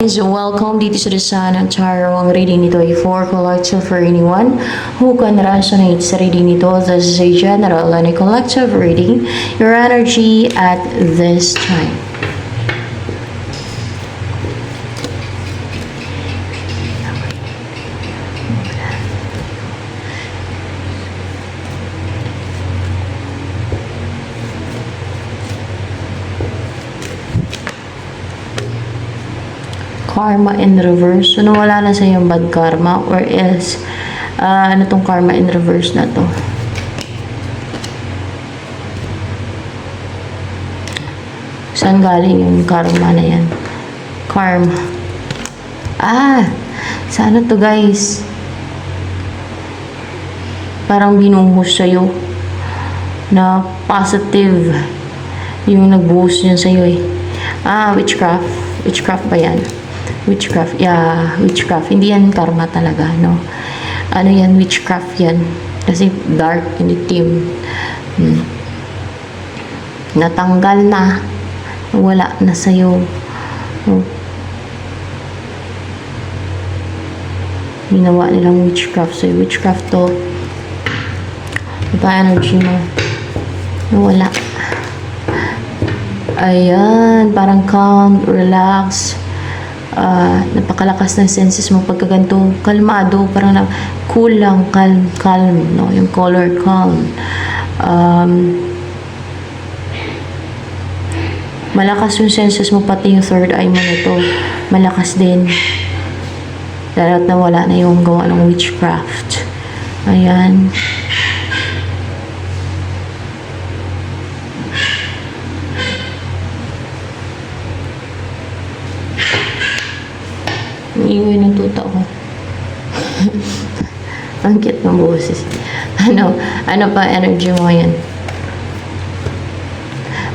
Guys, welcome dito sa The Sun at Tarot. Ang reading nito ay for collective for anyone who can resonate sa reading nito. This is a general and a collective reading. Your energy at this time. Karma in reverse. So, nawala na sa yung bad karma or else, ano tong karma in reverse na to? Saan galing yung karma na yan? Karma. Sa ano to guys? Parang binuhos sa'yo na positive yung nagbuhos niya sa'yo eh. Witchcraft. Witchcraft ba yan? Witchcraft, yeah, witchcraft. Hindi yan karma talaga, no? Ano yan, witchcraft yan. Kasi dark, hindi team. Natanggal na. Wala na sa'yo. No? Ginawa nilang witchcraft sa'yo. Witchcraft to. Ito energy mo. Wala. Ayan, parang calm, relax. Napakalakas ng senses mo pagka ganito, kalmado, parang cool lang, calm, no? Yung color calm. Malakas yung senses mo, pati yung third eye mo nito, malakas din. Dahil na wala na yung gawa ng witchcraft. Ayan. Iiwi ng tuta ko. Ang cute ng boses. Ano pa energy mo yan?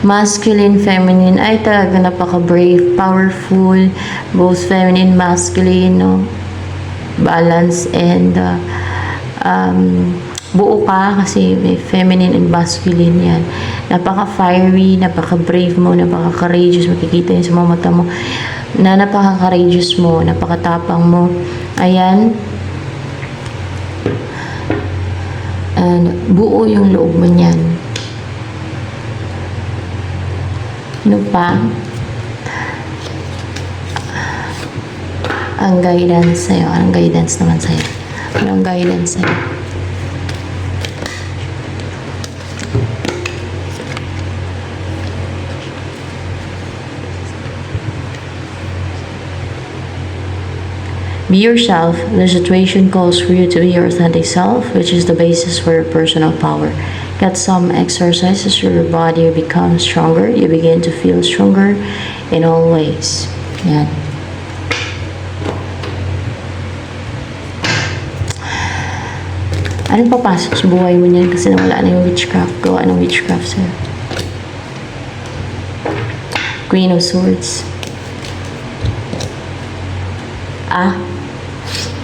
Masculine, feminine. Ay, talaga napaka-brave, powerful, both feminine, masculine, no? Balance and buo ka kasi may feminine and masculine yan. Napaka-fiery, napaka-brave mo, napaka-courageous. Makikita yun sa mga mata mo na napaka-courageous mo, napakatapang mo. Ayan. And buo yung loob mo niyan. Ano pa? Ang guidance sa'yo. Anong guidance naman sa'yo? Anong guidance sa'yo? Be yourself. The situation calls for you to be your authentic self, which is the basis for your personal power. Get some exercises, your body becomes stronger. You begin to feel stronger in all ways. Yan. Anong papasok sa buhay mo niyan kasi nawala na yung witchcraft? Gawa ng witchcraft sa'yo. Queen of Swords.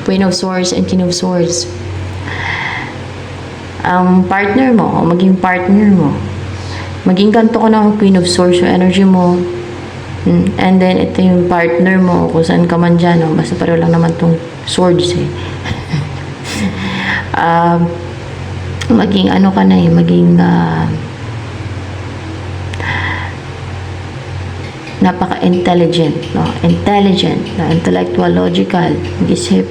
Queen of Swords and King of Swords. Ang partner mo, o maging partner mo, maging ganito ko ng Queen of Swords yung energy mo. And then, ito yung partner mo, kung saan ka man dyan, basta pareho lang naman tong swords eh. Maging ano ka na eh, maging napaka-intelligent, no? Intelligent, intellectual, logical, mag-isip,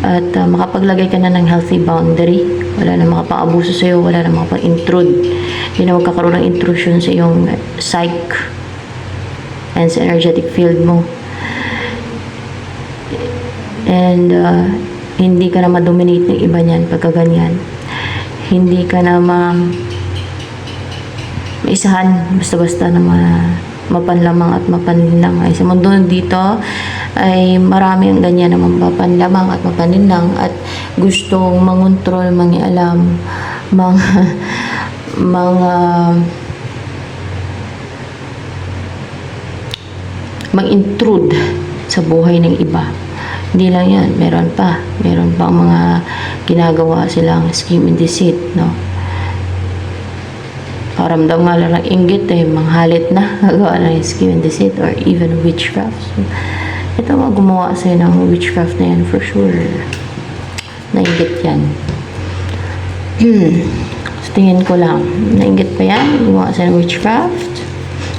at makapaglagay ka na ng healthy boundary. Wala na makapang-abuso sa'yo, wala na makapang-intrude. Hindi na magkakaroon ng intrusion sa iyong psyche and sa energetic field mo. And hindi ka na ma-dominate ng iba niyan pagka ganyan. Hindi ka na maisahan basta-basta na mapanlamang at mapaninlang. Ay, sa mundo dito ay marami ang ganyan na mapanlamang at mapaninlang at gustong mangontrol, mangialam, mag-intrude sa buhay ng iba. Hindi lang yan, meron pang mga ginagawa silang scheme and deceit, no? Paramdam nga lang ng inggit eh, manghalit na, gagawa ng scheme and deceit or even witchcraft. So, Ito mga gumawa sa'yo ng witchcraft na yan for sure. Nainggit yan. So, tingin ko lang. Nainggit pa yan? Gumawa sa'yo ng witchcraft?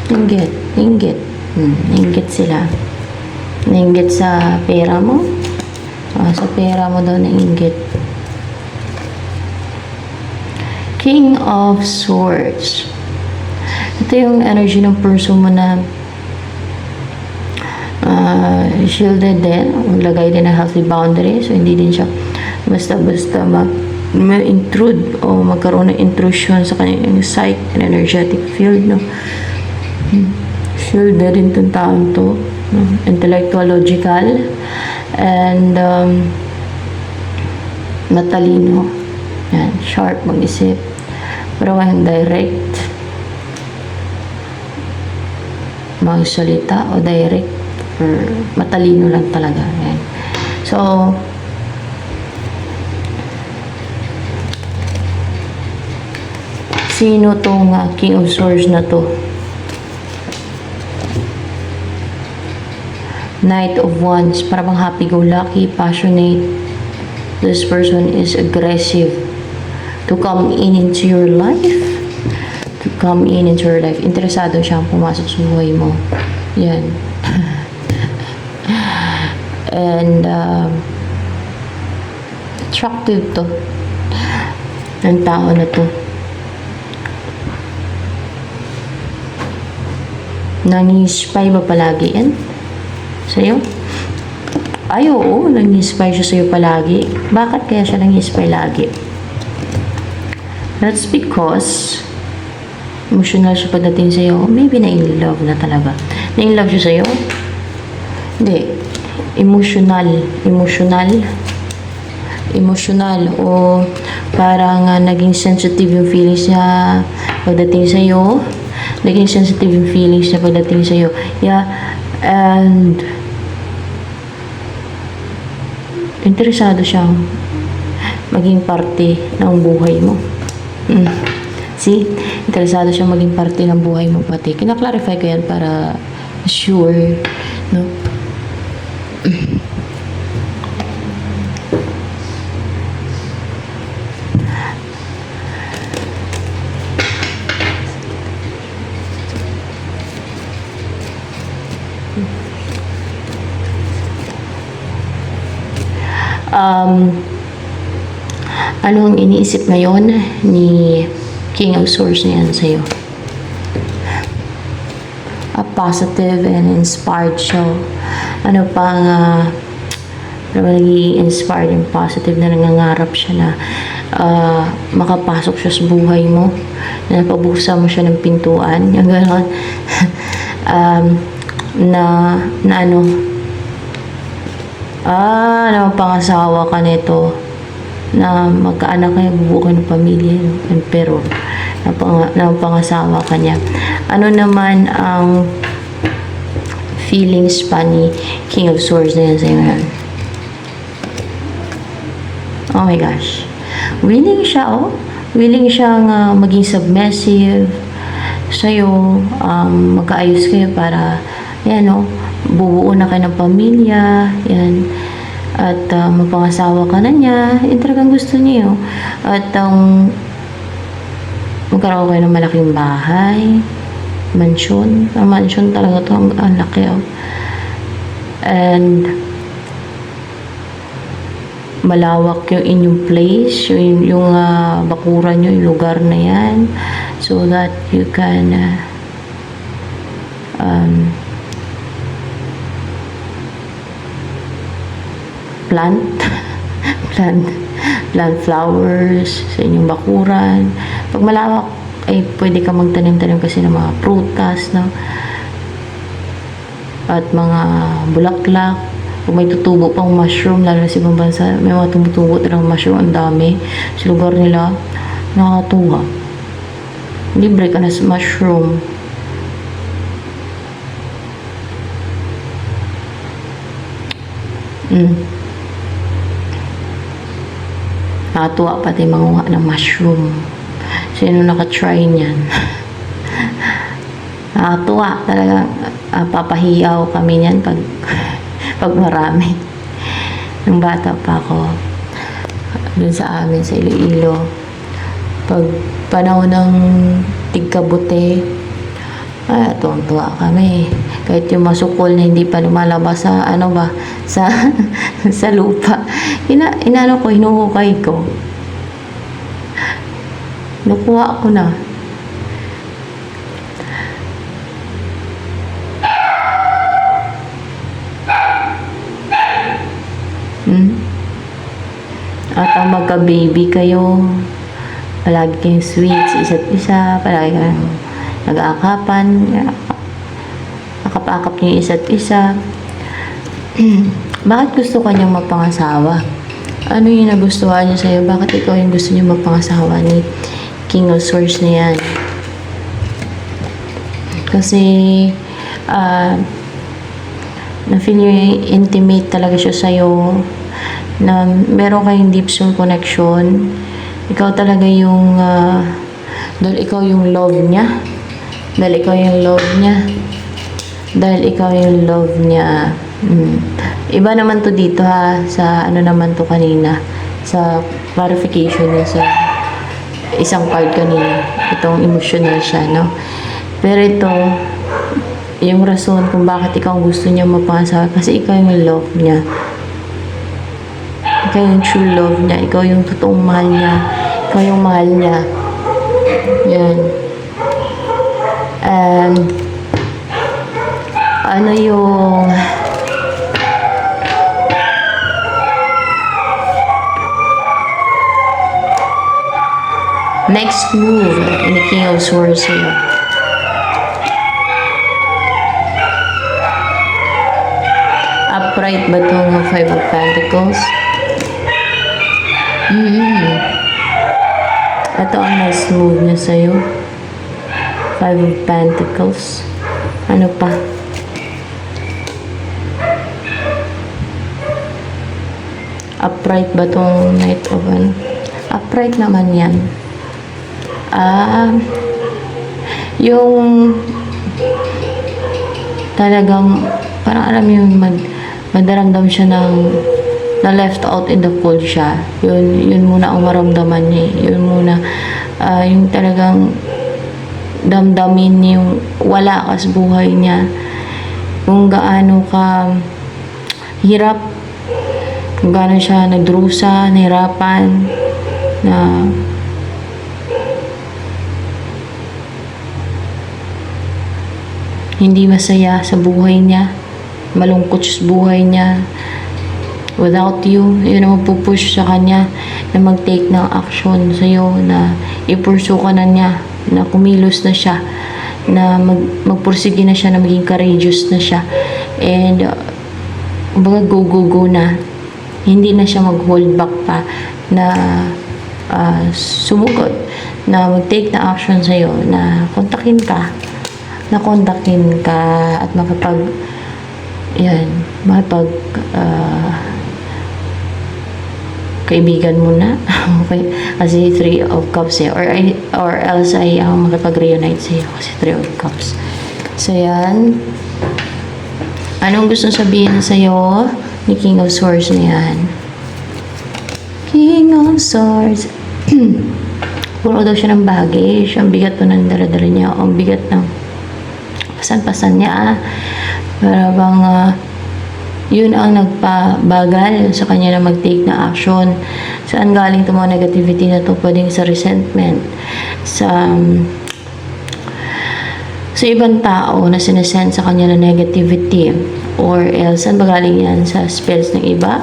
Nainggit. Nainggit. Nainggit sila. Nainggit sa pera mo? Sa pera mo daw nainggit. King of Swords. Ito yung energy ng person mo na shielded din. Maglagay din ng healthy boundary. So, hindi din siya basta-basta ma-intrude o magkaroon ng intrusion sa kanyang psyche and energetic field. No? Shielded din itong taon to. No? Intellectual, logical, and matalino. Yan. Sharp mag-isip. Pero walang direct magsalita o direct or matalino lang talaga. Yan. So, sino tong King of Swords na to? Knight of Wands. Para bang happy-go-lucky, passionate. This person is aggressive to come into your life. To come into your life. Interesado siyang pumasok sa buhay mo. Yan. And attractive to ng tao na to. Nangi-spy ba palagi yan sa'yo? Ay, oo, nangi-spy siya sa'yo palagi. Bakit kaya siya nangi-spy lagi? That's because emotional siya pagdating sa'yo. Maybe na-in-love na talaga. Na-in-love siya sa'yo? Hindi. Emotional. O parang naging sensitive yung feelings niya pagdating sa'yo. Naging sensitive yung feelings niya pagdating sa'yo. Yeah. And interesado siyang maging parte ng buhay mo. See? Interesado siyang maging parte ng buhay mo pati. Kina-clarify ko yan para sure, no? Anong iniisip ngayon ni King of Swords na yan sa'yo? A positive and inspired show. Ano pang naging inspired and positive na nangangarap siya na makapasok siya sa buhay mo, na napabuksan mo siya ng pintuan, yung gano'n. na pangasawa ka nito, na magkaanak kayo, bubuo kayo ng pamilya, pero pangasawa ka niya. Ano naman ang feelings pa ni King of Swords na yan sa'yo ngayon? Oh my gosh. Willing siya, oh. Willing siyang maging submissive sa'yo. Magkaayos kayo para, yan, oh, bubuo na kayo ng pamilya, yan. At mapangasawa ka na niya, talagang gusto niyo. At magkaroon kayo ng malaking bahay, mansion. Mansion talaga to, ang laki, oh. And malawak yung inyong place, yung bakuran nyo, yung lugar na yan, so that you can plant flowers sa inyong bakuran. Pag malawak, ay pwede ka magtanim-tanim kasi ng mga prutas, no? At mga bulaklak. Kung may tutubo pang mushroom, lalo na sa ibang bansa, may mga tumutubo talagang mushroom, ang dami sa lugar nila. Nakakatuwa. Libre ka na sa mushroom. Nakatuwa pati manguha ng mushroom. Sino naka-try niyan? Nakatuwa talaga. Papahiyaw kami niyan pag pag marami. Nung bata pa ako, dun sa amin, sa Iloilo, pag panahon ng tigkabuti, tuwang-tuwa kami. Kahit yung masukol na hindi pa lumalabas sa, sa, sa lupa. Hinuhukay ko. Nakuha ko na. At ang magka-baby kayo, palagi kayong sweet sa isa't isa, palagi kayong nag-aakapan, akap-akap niyo yung isa't isa. Bakit gusto ka niyang mapangasawa? Ano yung nagustuhan niya sa'yo? Bakit ikaw yung gusto niyo mapangasawa ni King of Swords na yan? Kasi, na-feel niyo intimate talaga siya sa'yo, na meron kayong deep soul connection. Ikaw talaga yung, dahil ikaw yung love niya. Dahil ikaw yung love niya. Dahil ikaw yung love niya. Iba naman to dito ha, sa ano naman to kanina, sa clarification niya sa isang part kanina, itong emotional siya, no? Pero ito, yung rason kung bakit ikaw gusto niya mapangasawa, kasi ikaw yung love niya. Ikaw yung true love niya, ikaw yung totoong mahal niya, ikaw yung mahal niya. Yan. And, ano yung next move in the King of Swords here? Upright ba itong Five of Pentacles? Ito ang next move niya sa'yo. Five of Pentacles. Ano pa? Upright ba itong Knight of ano? Upright naman yan. Yung talagang parang alam yung madaramdam siya ng na left out in the cold siya. Yun muna ang maramdaman niya. Yun muna yung talagang damdamin yung wala ka sa buhay niya. Kung gaano ka hirap, kung gaano siya nagdurusa, nahirapan, na hindi masaya sa buhay niya, malungkot sa buhay niya. Without you, yun ang magpupush sa kanya na mag-take ng action sa'yo, na ipursu ka na niya, na kumilos na siya, na magpursige na siya, na maging courageous na siya. And, kumbaga go na. Hindi na siya mag-hold back pa na sumugod, na mag-take na action sa'yo, na kontakin ka at kaibigan mo na. Okay? Kasi 3 of Cups or else ay ako makipag-reunite sa'yo kasi 3 of Cups. So, yan. Anong gusto sabihin sa'yo ni King of Swords na yan? King of Swords. Puro daw siya ng baggage. Ang bigat po ng dala-dala niya. Ang bigat ng pasan-pasan niya. Para bang yun ang nagpabagal sa kanya na mag-take na action. Saan galing itong mga negativity na to? Pwedeng sa resentment, sa ibang tao na sinesend sa kanya na negativity, or else saan ba galing yan? Sa spells ng iba?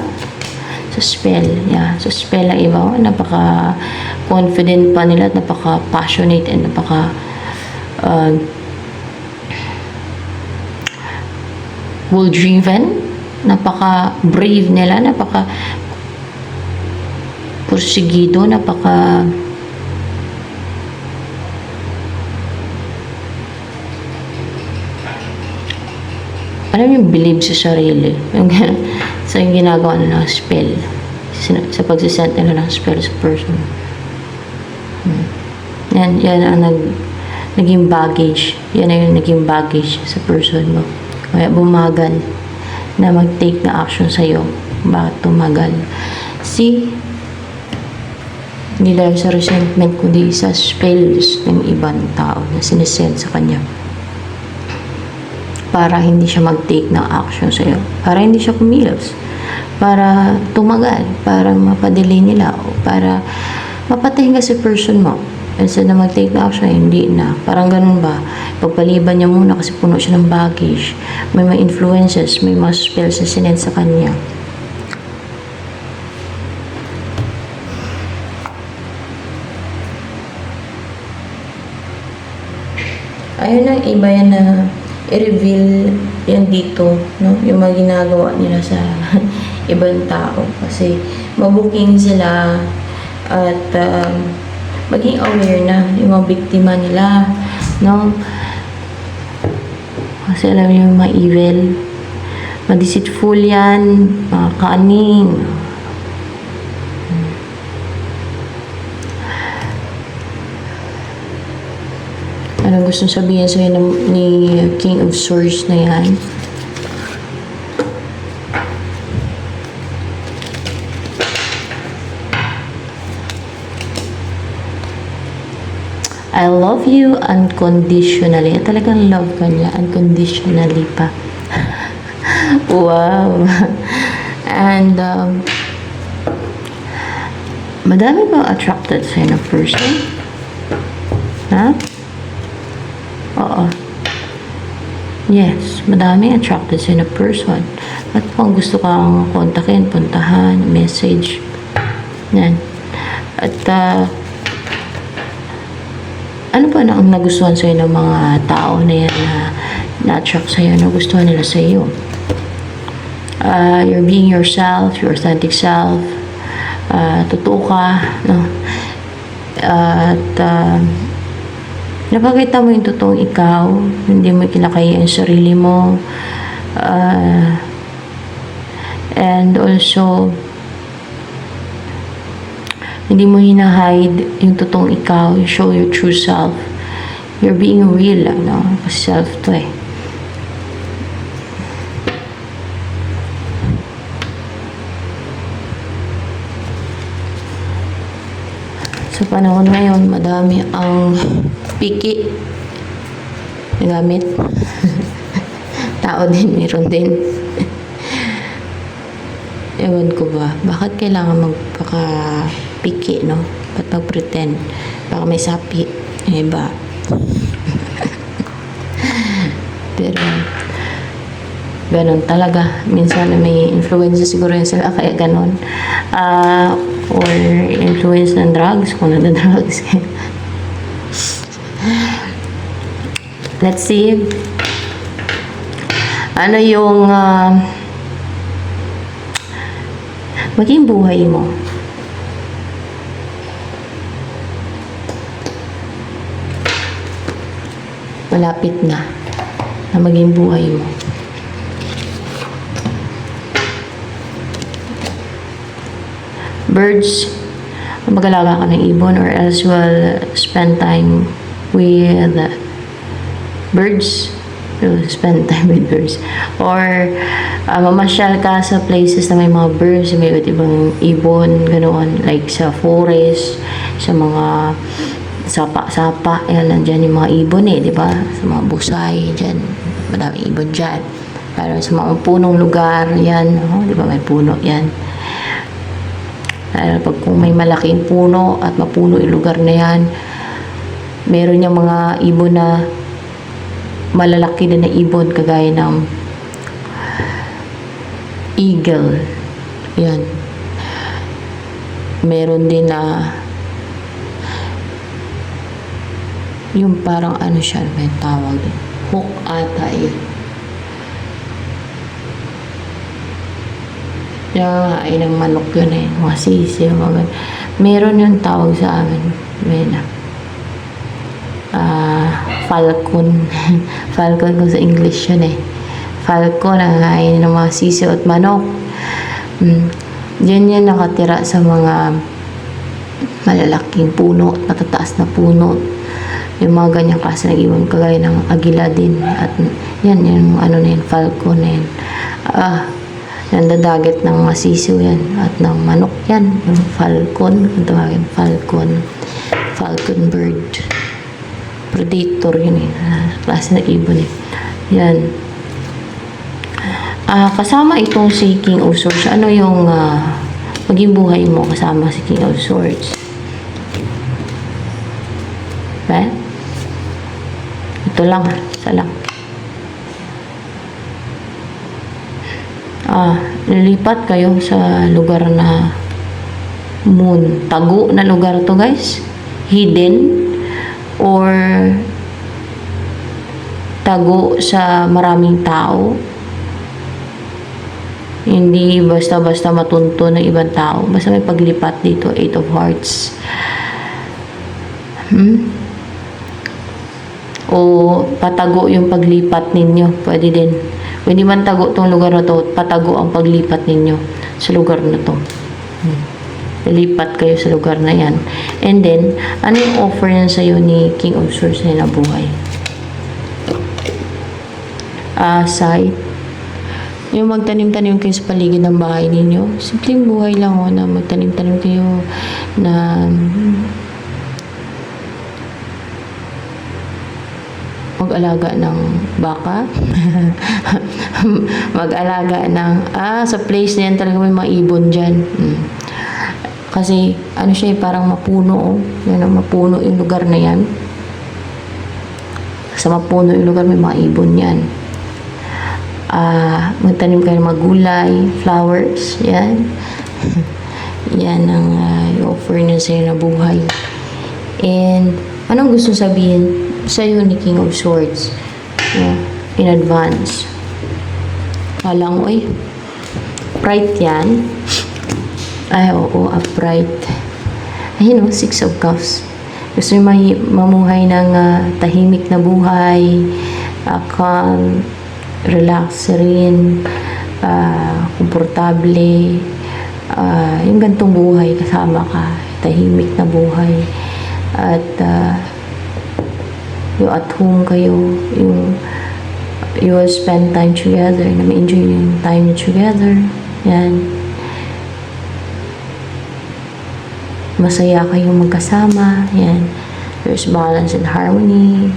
Sa spell, sa spell ng iba. Napaka-confident pa nila at napaka-passionate and goal-driven, napaka-brave nila, napaka-pursigido, alam yung believe sa sarili. Sa yung ginagawa nila ng spell. Sa pagsisent nila ng spell sa person. Yan ang naging baggage. Yan ang yung naging baggage sa person mo. Kaya bumagal. na mag-take na action sa'yo. Bakit tumagal? See? Hindi dahil sa resentment, kundi sa spells ng ibang tao na sinesend sa kanya. Para hindi siya mag-take ng action sa'yo. Para hindi siya kumilos. Para tumagal. Para mapadelay nila. O para mapatayin ka si person mo. Instead na mag-take na action, hindi na. Parang ganun ba? Pagpaliban niya muna kasi puno siya ng baggage. May mga influences, may mga spells na sinend sa kanya. Ayun ang iba yan na i-reveal yan dito, no? Yung mga ginagawa nila sa ibang tao. Kasi mabuking sila at maging aware na yung mga biktima nila, no? Kasi alam niyo yung mga evil, ma-deceitful yan, mga cunning. Anong gusto sabihin sa'yo ni King of Swords na yan? I love you unconditionally. Talagang love ka niya unconditionally pa. Wow. And madami bang attracted sa'yo na person? Ha? Oo. Yes, madami attracted sa'yo na person. At kung gusto kang kontakin, puntahan, message. Yan. At ano ba na ang nagustuhan sa'yo ng mga tao na yan na na-attract sa'yo, nagustuhan nila sa'yo? You're being yourself, your authentic self, totoo ka, no? At napakita mo yung totoong ikaw, hindi mo kinakaya ang sarili mo, and also hindi mo hinahide yung totoong ikaw. You show your true self. You're being real, no? Kasi self to eh. Sa panahon ngayon, madami ang piki na gamit. Tao din, meron din. Ewan ko ba, bakit kailangan magpaka-piki, no? Ba't mag-pretend? Baka may sapi. Iba. Pero, ganun talaga. Minsan may influence siguro yun sila, kaya ganun. Or influence ng drugs, kung nada-drugs. Let's see. Ano yung maging buhay mo? Malapit na maging buhay mo. Birds, mag-alaga ka ng ibon or else you will spend time with birds. You'll spend time with birds. Or mamasyal ka sa places na may mga birds, may iba't ibang ibon, ganoon. Like sa forest, sa mga sapa-sapa, yan, nandyan yung mga ibon eh, di ba? Sa mga busay, dyan, madaming ibon dyan. Pero sa mga punong lugar, yan, oh, di ba, may puno, yan. Pag kung may malaking puno at mapuno yung lugar na yan, meron yung mga ibon na malalaki din na ibon kagaya ng eagle. Yan. Meron din na yung parang ano siya, may tawag din. Hook ata yun. Yung ay ng manok yun eh. Mga sisi, mga meron yung tawag sa amin. May na. Falcon. Falcon kung sa English yun eh. Falcon, ang hain ng mga sisi at manok. Diyan yan nakatira sa mga malalaking puno at matataas na puno. Yung mga ganyang klase ng ibon, kagaya ng agila din. At yan, yung ano na yan, falcon na yan. Nandadagat ng mga sisiw yan. At ng manok yan. Yung falcon, kung tawagin, falcon. Falcon bird. Predator yun eh. Klase ng ibon eh. Yan. Kasama itong si King of Swords. Ano yung maging buhay mo kasama si King of Swords? Ito lang, isa lang. Lilipat kayo sa lugar na moon. Tago na lugar to, guys. Hidden or tago sa maraming tao. Hindi basta-basta matunto ng ibang tao. Basta may paglipat dito, 8 of Hearts. O patago yung paglipat ninyo. Pwede din. Kung hindi man tago tong lugar na to, patago ang paglipat ninyo sa lugar na to. Lilipat kayo sa lugar na yan. And then, ano yung offer yan sa'yo ni King of Swords na nabuhay? Sight. Yung magtanim-tanim kayo sa paligid ng bahay ninyo. Simpleng buhay lang na magtanim-tanim kayo na mag-alaga ng baka. Mag-alaga ng sa place na yan talaga may mga ibon dyan. Kasi ano siya parang mapuno. Yan ang mapuno yung lugar na yan. Sa mapuno yung lugar may mga ibon yan. Magtanim kayo ng mga gulay, flowers, yan. Yan ang i-offer niya sa'yo na buhay. And anong gusto sabihin sa'yo ni King of Swords in advance? Walang, bright yan. Oo, upright. Ayun o, 6 of Cups. Gusto niyo mamuhay ng tahimik na buhay, calm, relax rin, komportable, yung gantong buhay kasama ka, tahimik na buhay, at yung at home kayo, yung you will spend time together, na ma-enjoy yung time together, yan. Masaya kayong magkasama, yan. There's balance and harmony.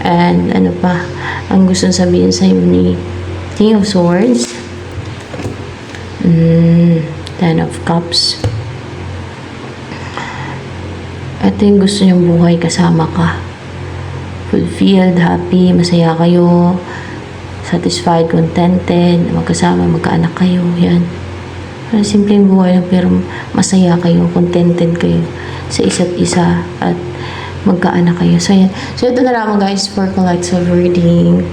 And ano pa, ang gusto sabihin sa iyo ni King of Swords, 10 of Cups. Ito yung gusto niyong buhay kasama ka. Fulfilled, happy, masaya kayo, satisfied, contented, magkasama, magkaanak kayo, yan. Simpleng buhay lang pero masaya kayo, contented kayo sa isa't isa at magkaanak kayo. So, yan. So, ito na lamang guys for collective reading.